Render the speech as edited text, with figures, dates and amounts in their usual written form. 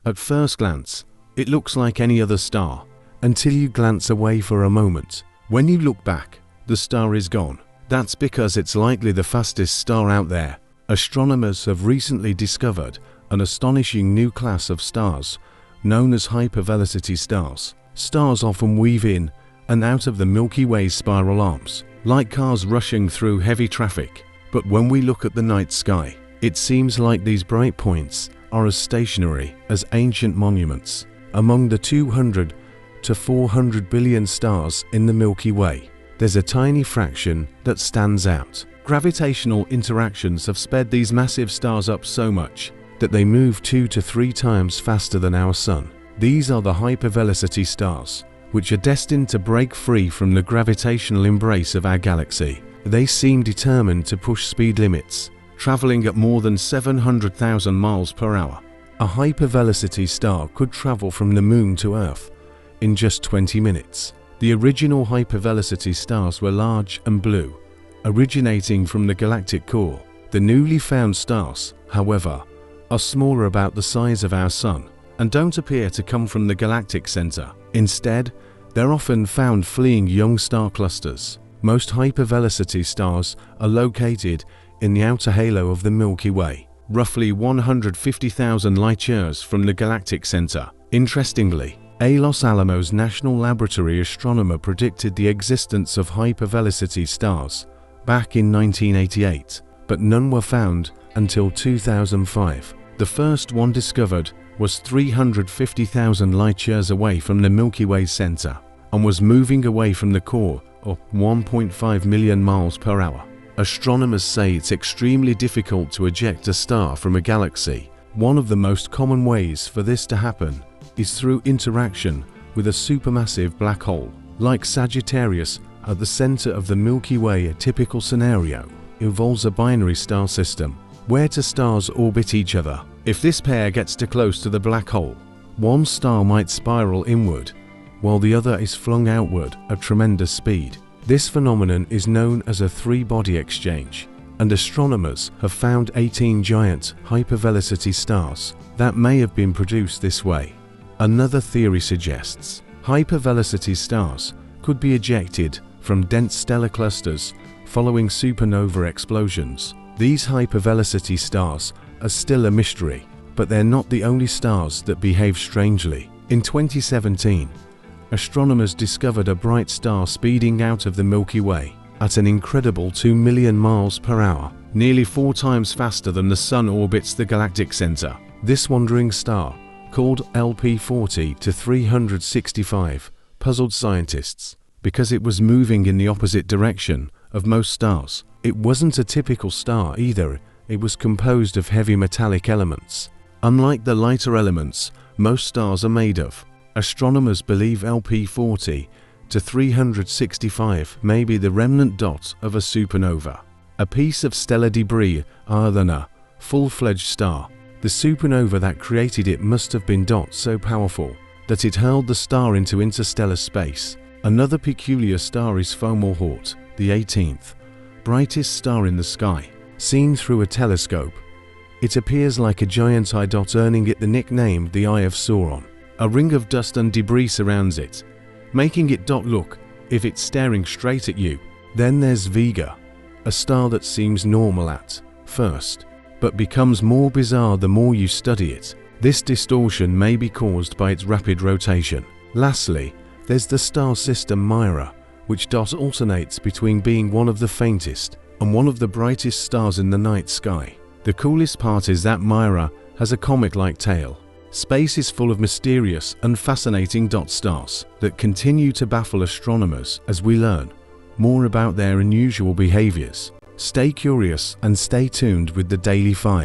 At first glance, it looks like any other star, until you glance away for a moment. When you look back, the star is gone. That's because it's likely the fastest star out there. Astronomers have recently discovered an astonishing new class of stars, known as hypervelocity stars. Stars often weave in and out of the Milky Way's spiral arms, like cars rushing through heavy traffic. But when we look at the night sky, it seems like these bright points are as stationary as ancient monuments. Among the 200 to 400 billion stars in the Milky Way, there's a tiny fraction that stands out. Gravitational interactions have sped these massive stars up so much that they move 2 to 3 times faster than our Sun. These are the hypervelocity stars, which are destined to break free from the gravitational embrace of our galaxy. They seem determined to push speed limits, traveling at more than 700,000 miles per hour. A hypervelocity star could travel from the Moon to Earth in just 20 minutes. The original hypervelocity stars were large and blue, originating from the galactic core. The newly found stars, however, are smaller, about the size of our Sun, and don't appear to come from the galactic center. Instead, they're often found fleeing young star clusters. Most hypervelocity stars are located in the outer halo of the Milky Way, roughly 150,000 light-years from the galactic center. Interestingly, a Los Alamos National Laboratory astronomer predicted the existence of hypervelocity stars back in 1988, but none were found until 2005. The first one discovered was 350,000 light-years away from the Milky Way center and was moving away from the core at 1.5 million miles per hour. Astronomers say it's extremely difficult to eject a star from a galaxy. One of the most common ways for this to happen is through interaction with a supermassive black hole. Like Sagittarius at the center of the Milky Way, a typical scenario involves a binary star system where two stars orbit each other. If this pair gets too close to the black hole, one star might spiral inward while the other is flung outward at tremendous speed. This phenomenon is known as a three-body exchange, and astronomers have found 18 giant hypervelocity stars that may have been produced this way. Another theory suggests hypervelocity stars could be ejected from dense stellar clusters following supernova explosions. These hypervelocity stars are still a mystery, but they're not the only stars that behave strangely. In 2017, astronomers discovered a bright star speeding out of the Milky Way at an incredible 2 million miles per hour, nearly 4 times faster than the Sun orbits the galactic center. This wandering star, called LP40 to 365, puzzled scientists because it was moving in the opposite direction of most stars. It wasn't a typical star either. It was composed of heavy metallic elements, unlike the lighter elements most stars are made of. Astronomers believe LP40 to 365 may be the remnant dot of a supernova, a piece of stellar debris other than a full-fledged star. The supernova that created it must have been so powerful that it hurled the star into interstellar space. Another peculiar star is Fomalhaut, the 18th brightest star in the sky. Seen through a telescope, it appears like a giant eye dot, earning it the nickname the Eye of Sauron. A ring of dust and debris surrounds it, making it look if it's staring straight at you. Then there's Vega, a star that seems normal at first, but becomes more bizarre the more you study it. This distortion may be caused by its rapid rotation. Lastly, there's the star system Mira, which alternates between being one of the faintest and one of the brightest stars in the night sky. The coolest part is that Mira has a comet-like tail. Space is full of mysterious and fascinating stars that continue to baffle astronomers as we learn more about their unusual behaviors. Stay curious and stay tuned with the Daily 5.